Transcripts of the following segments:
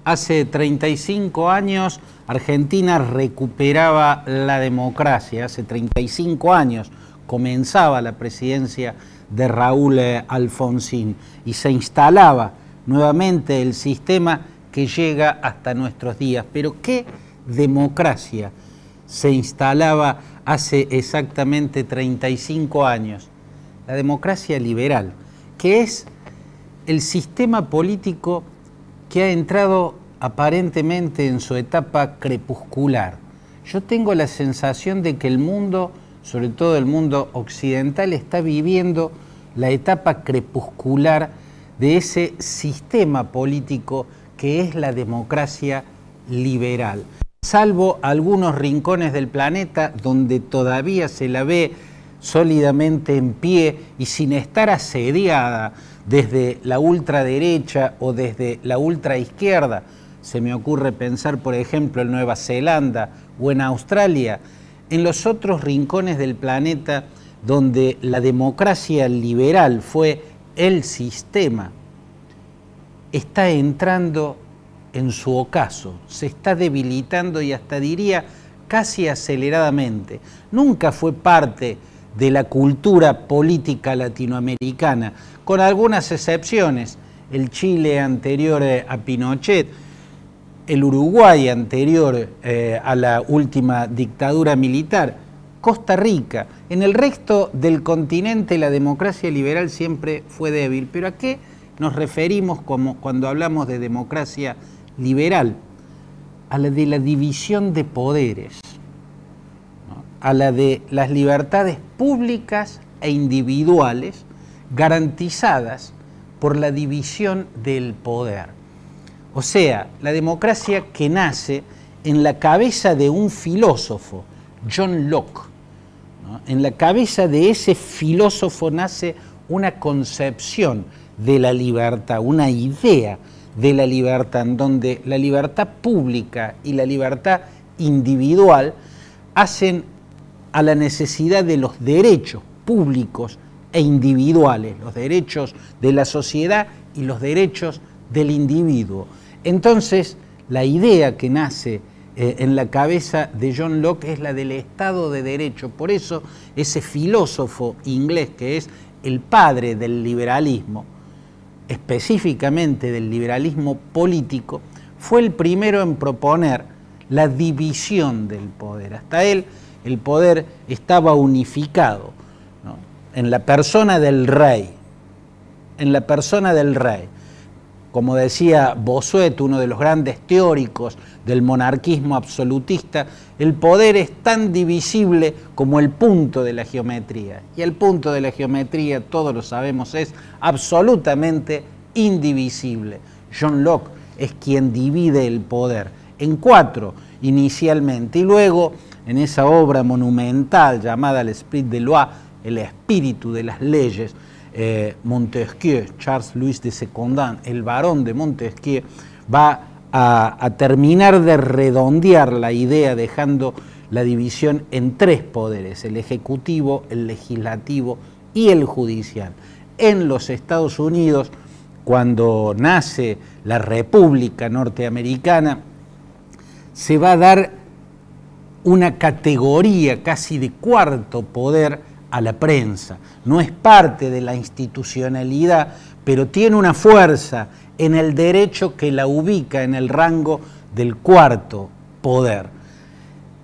Hace 35 años Argentina recuperaba la democracia, hace 35 años comenzaba la presidencia de Raúl Alfonsín y se instalaba nuevamente el sistema que llega hasta nuestros días. Pero ¿qué democracia se instalaba hace exactamente 35 años? La democracia liberal, que es el sistema político que ha entrado aparentemente en su etapa crepuscular. Yo tengo la sensación de que el mundo, sobre todo el mundo occidental, está viviendo la etapa crepuscular de ese sistema político que es la democracia liberal. Salvo algunos rincones del planeta donde todavía se la ve sólidamente en pie y sin estar asediada desde la ultraderecha o desde la ultraizquierda. Se me ocurre pensar, por ejemplo, en Nueva Zelanda o en Australia. En los otros rincones del planeta donde la democracia liberal fue el sistema, está entrando en su ocaso, se está debilitando y hasta diría casi aceleradamente. Nunca fue parte de la cultura política latinoamericana, con algunas excepciones: el Chile anterior a Pinochet, el Uruguay anterior a la última dictadura militar, Costa Rica. En el resto del continente la democracia liberal siempre fue débil. ¿Pero a qué nos referimos cuando hablamos de democracia liberal? A la de la división de poderes, ¿no? A la de las libertades públicas e individuales garantizadas por la división del poder. O sea, la democracia que nace en la cabeza de un filósofo, John Locke, ¿no? En la cabeza de ese filósofo nace una concepción de la libertad, una idea de la libertad, en donde la libertad pública y la libertad individual hacen a la necesidad de los derechos públicos e individuales, los derechos de la sociedad y los derechos del individuo. Entonces, la idea que nace en la cabeza de John Locke es la del Estado de Derecho. Por eso, ese filósofo inglés que es el padre del liberalismo, específicamente del liberalismo político, fue el primero en proponer la división del poder. Hasta él, el poder estaba unificado, ¿no? En la persona del rey, en la persona del rey. Como decía Bossuet, uno de los grandes teóricos del monarquismo absolutista, el poder es tan divisible como el punto de la geometría. Y el punto de la geometría, todos lo sabemos, es absolutamente indivisible. John Locke es quien divide el poder en 4 inicialmente, y luego en esa obra monumental llamada l'Esprit des lois, el espíritu de las leyes, Montesquieu, Charles-Louis de Secondat, el barón de Montesquieu, va a terminar de redondear la idea dejando la división en 3 poderes: el ejecutivo, el legislativo y el judicial. En los Estados Unidos, cuando nace la República Norteamericana, se va a dar una categoría casi de 4º poder a la prensa. No es parte de la institucionalidad, pero tiene una fuerza en el derecho que la ubica en el rango del 4º poder.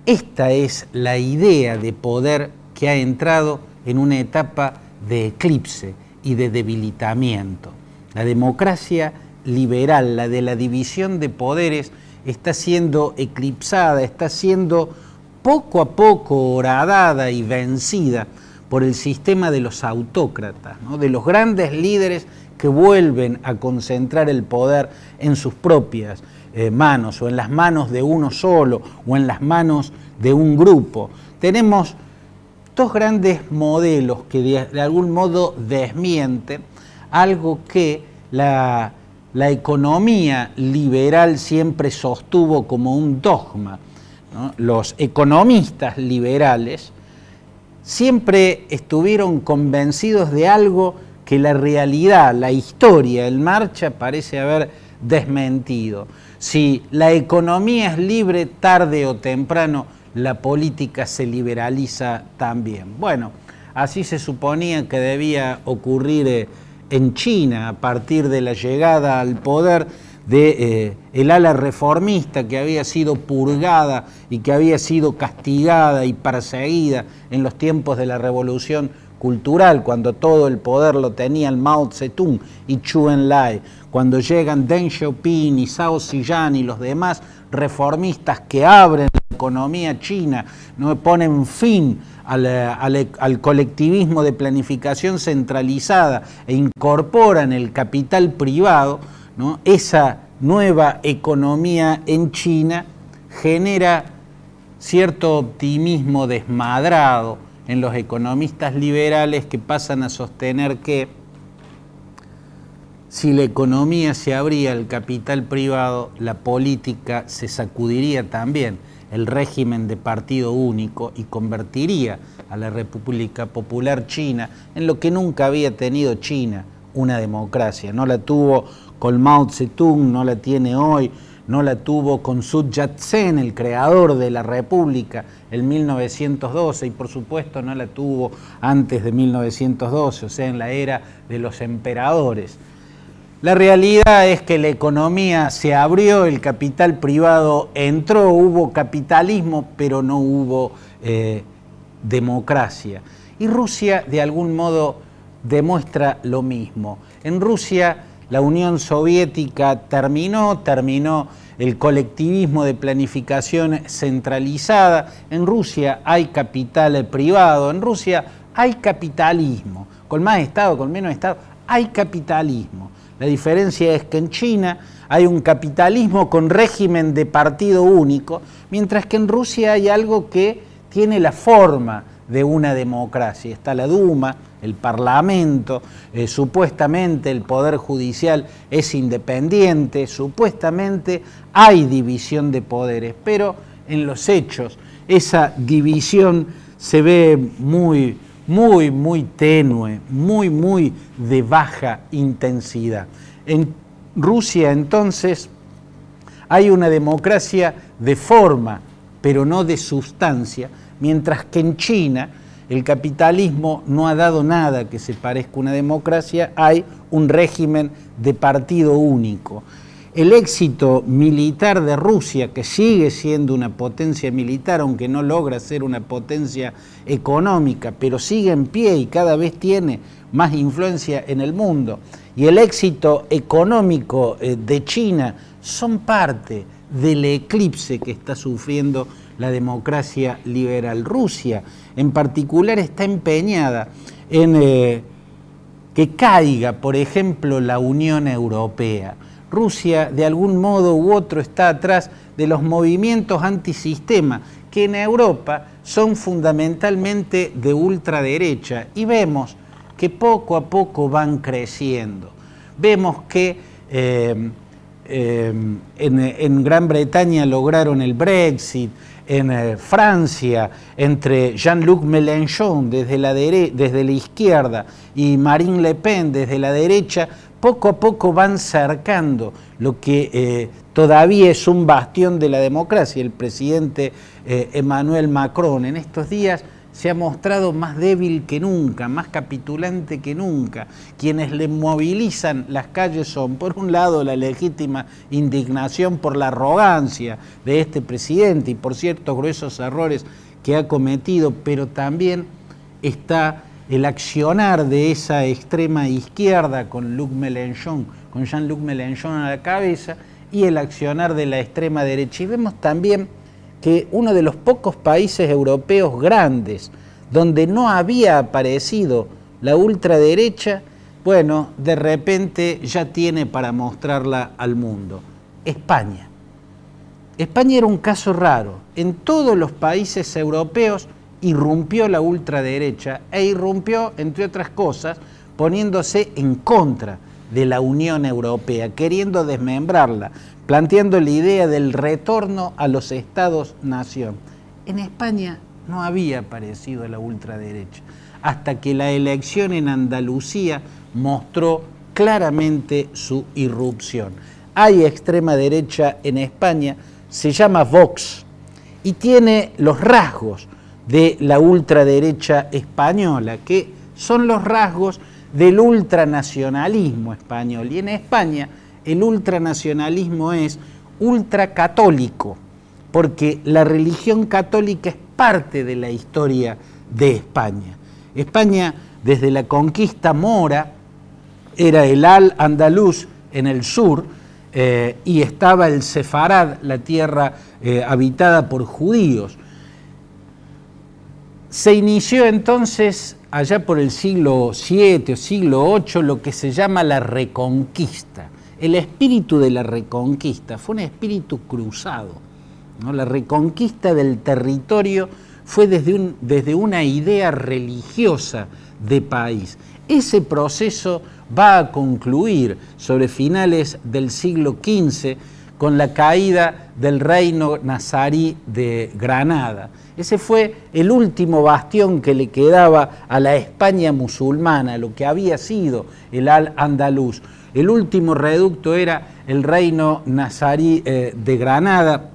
Esta es la idea de poder que ha entrado en una etapa de eclipse y de debilitamiento. La democracia liberal, la de la división de poderes, está siendo eclipsada, está siendo poco a poco horadada y vencida por el sistema de los autócratas, ¿no? De los grandes líderes que vuelven a concentrar el poder en sus propias manos, o en las manos de uno solo, o en las manos de un grupo. Tenemos 2 grandes modelos que de algún modo desmienten algo que la economía liberal siempre sostuvo como un dogma, ¿no? Los economistas liberales siempre estuvieron convencidos de algo que la realidad, la historia, el marcha parece haber desmentido. Si la economía es libre, tarde o temprano la política se liberaliza también. Bueno, así se suponía que debía ocurrir en China a partir de la llegada al poder de el ala reformista, que había sido purgada y que había sido castigada y perseguida en los tiempos de la Revolución Cultural, cuando todo el poder lo tenían Mao Zedong y Zhou Enlai, cuando llegan Deng Xiaoping y Zhao Ziyan y los demás reformistas que abren la economía china, no ponen fin al colectivismo de planificación centralizada e incorporan el capital privado, ¿no? Esa nueva economía en China genera cierto optimismo desmadrado en los economistas liberales, que pasan a sostener que si la economía se abría al capital privado, la política se sacudiría también el régimen de partido único y convertiría a la República Popular China en lo que nunca había tenido China, una democracia. No la tuvo con Mao Zedong, no la tiene hoy, no la tuvo con Sun Yat-sen, el creador de la República, en 1912, y por supuesto no la tuvo antes de 1912, o sea, en la era de los emperadores. La realidad es que la economía se abrió, el capital privado entró, hubo capitalismo, pero no hubo democracia. Y Rusia, de algún modo, demuestra lo mismo. En Rusia, la Unión Soviética terminó el colectivismo de planificación centralizada. En Rusia hay capital privado, en Rusia hay capitalismo. Con más Estado, con menos Estado, hay capitalismo. La diferencia es que en China hay un capitalismo con régimen de partido único, mientras que en Rusia hay algo que tiene la forma de una democracia. Está la Duma, el Parlamento, supuestamente el Poder Judicial es independiente, supuestamente hay división de poderes, pero en los hechos esa división se ve muy tenue, muy de baja intensidad. En Rusia, entonces, hay una democracia de forma, pero no de sustancia, mientras que en China el capitalismo no ha dado nada que se parezca a una democracia, hay un régimen de partido único. El éxito militar de Rusia, que sigue siendo una potencia militar, aunque no logra ser una potencia económica, pero sigue en pie y cada vez tiene más influencia en el mundo, y el éxito económico de China son parte del eclipse que está sufriendo la democracia liberal. Rusia, en particular, está empeñada en que caiga, por ejemplo, la Unión Europea. Rusia, de algún modo u otro, está atrás de los movimientos antisistema, que en Europa son fundamentalmente de ultraderecha, y vemos que poco a poco van creciendo. Vemos que en Gran Bretaña lograron el Brexit, en Francia, entre Jean-Luc Mélenchon desde la izquierda y Marine Le Pen desde la derecha, poco a poco van cercando lo que todavía es un bastión de la democracia. El presidente Emmanuel Macron en estos días se ha mostrado más débil que nunca, más capitulante que nunca. Quienes le movilizan las calles son, por un lado, la legítima indignación por la arrogancia de este presidente y por ciertos gruesos errores que ha cometido, pero también está el accionar de esa extrema izquierda con Jean-Luc Mélenchon a la cabeza, y el accionar de la extrema derecha. Y vemos también que uno de los pocos países europeos grandes donde no había aparecido la ultraderecha, bueno, de repente ya tiene para mostrarla al mundo. España. España era un caso raro. En todos los países europeos irrumpió la ultraderecha e irrumpió, entre otras cosas, poniéndose en contra de la Unión Europea, queriendo desmembrarla, planteando la idea del retorno a los Estados-nación. En España no había aparecido la ultraderecha, hasta que la elección en Andalucía mostró claramente su irrupción. hay extrema derecha en España, se llama Vox y tiene los rasgos de la ultraderecha española, que son los rasgos del ultranacionalismo español. Y en España el ultranacionalismo es ultracatólico, porque la religión católica es parte de la historia de España. España, desde la conquista mora, era el Al-Andalus en el sur, y estaba el Sefarad, la tierra habitada por judíos. Se inició entonces, allá por el siglo VII o siglo VIII, lo que se llama la Reconquista. El espíritu de la Reconquista fue un espíritu cruzado, ¿no? La reconquista del territorio fue desde una idea religiosa de país. Ese proceso va a concluir sobre finales del siglo XV con la caída del reino nazarí de Granada. Ese fue el último bastión que le quedaba a la España musulmana, lo que había sido el Al-Andalus. El último reducto era el reino nazarí de Granada.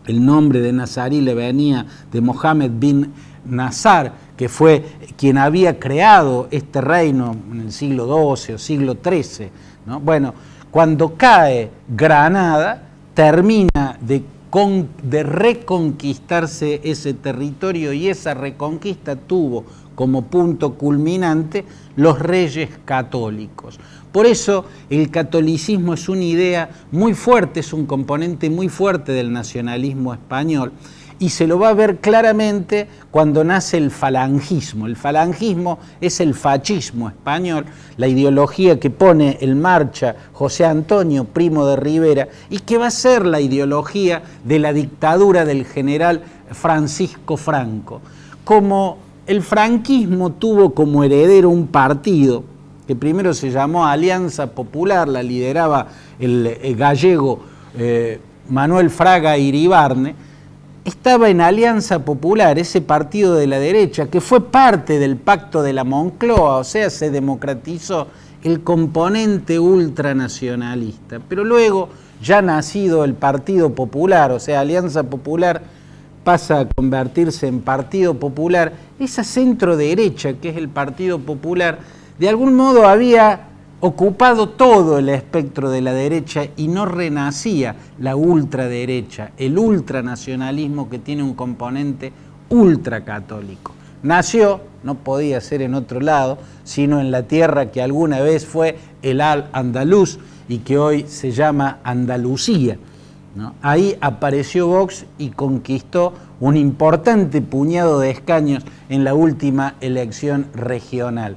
El nombre de nazarí le venía de Mohammed bin Nasar, que fue quien había creado este reino en el siglo XII o siglo XIII, ¿no? Bueno, cuando cae Granada, termina de reconquistarse ese territorio, y esa reconquista tuvo como punto culminante los reyes católicos. Por eso el catolicismo es una idea muy fuerte, es un componente muy fuerte del nacionalismo español, y se lo va a ver claramente cuando nace el falangismo. El falangismo es el fascismo español, la ideología que pone en marcha José Antonio Primo de Rivera y que va a ser la ideología de la dictadura del general Francisco Franco. Como el franquismo tuvo como heredero un partido que primero se llamó Alianza Popular, la lideraba el gallego Manuel Fraga Iribarne, estaba en Alianza Popular, ese partido de la derecha, que fue parte del Pacto de la Moncloa, o sea, se democratizó el componente ultranacionalista. Pero luego, ya nacido el Partido Popular, o sea, Alianza Popular pasa a convertirse en Partido Popular, esa centro derecha que es el Partido Popular, de algún modo había ocupado todo el espectro de la derecha y no renacía la ultraderecha, el ultranacionalismo que tiene un componente ultracatólico. Nació, no podía ser en otro lado, sino en la tierra que alguna vez fue el Al-Andalus y que hoy se llama Andalucía, ¿no? Ahí apareció Vox y conquistó un importante puñado de escaños en la última elección regional.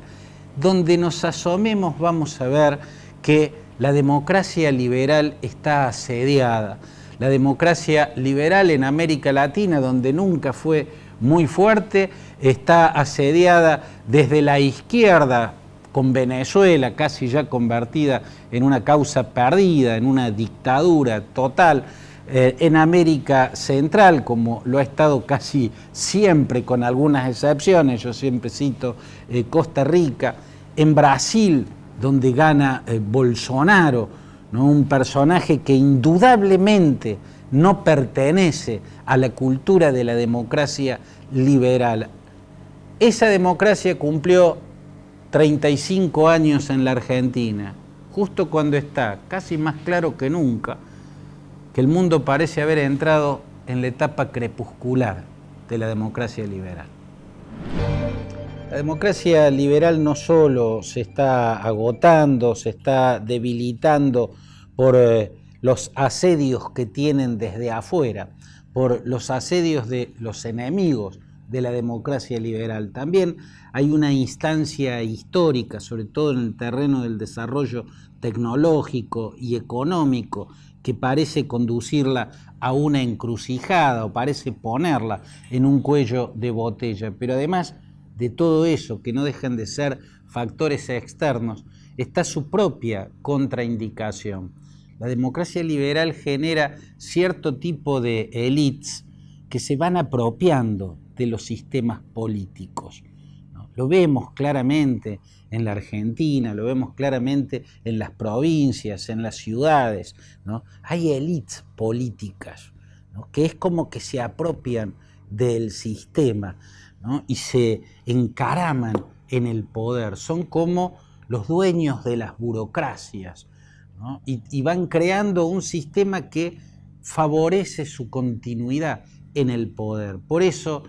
Donde nos asomemos vamos a ver que la democracia liberal está asediada. La democracia liberal en América Latina, donde nunca fue muy fuerte, está asediada desde la izquierda, con Venezuela casi ya convertida en una causa perdida, en una dictadura total. En América Central, como lo ha estado casi siempre, con algunas excepciones, yo siempre cito Costa Rica, en Brasil, donde gana Bolsonaro, ¿no? Un personaje que indudablemente no pertenece a la cultura de la democracia liberal. Esa democracia cumplió 35 años en la Argentina, justo cuando está casi más claro que nunca que el mundo parece haber entrado en la etapa crepuscular de la democracia liberal. La democracia liberal no solo se está agotando, se está debilitando por los asedios que tienen desde afuera, por los asedios de los enemigos de la democracia liberal. También hay una instancia histórica, sobre todo en el terreno del desarrollo tecnológico y económico, que parece conducirla a una encrucijada o parece ponerla en un cuello de botella. Pero además de todo eso, que no dejan de ser factores externos, está su propia contraindicación. La democracia liberal genera cierto tipo de élites que se van apropiando de los sistemas políticos, ¿no? Lo vemos claramente en la Argentina, lo vemos claramente en las provincias, en las ciudades, ¿no? Hay élites políticas, ¿no? Que es como que se apropian del sistema, ¿no? Y se encaraman en el poder, son como los dueños de las burocracias, ¿no? Y van creando un sistema que favorece su continuidad en el poder. Por eso,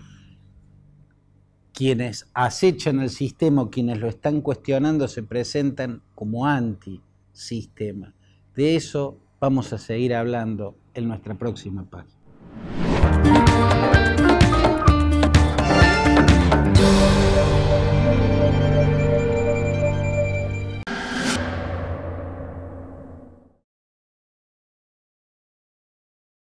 quienes acechan el sistema o quienes lo están cuestionando se presentan como antisistema. De eso vamos a seguir hablando en nuestra próxima página.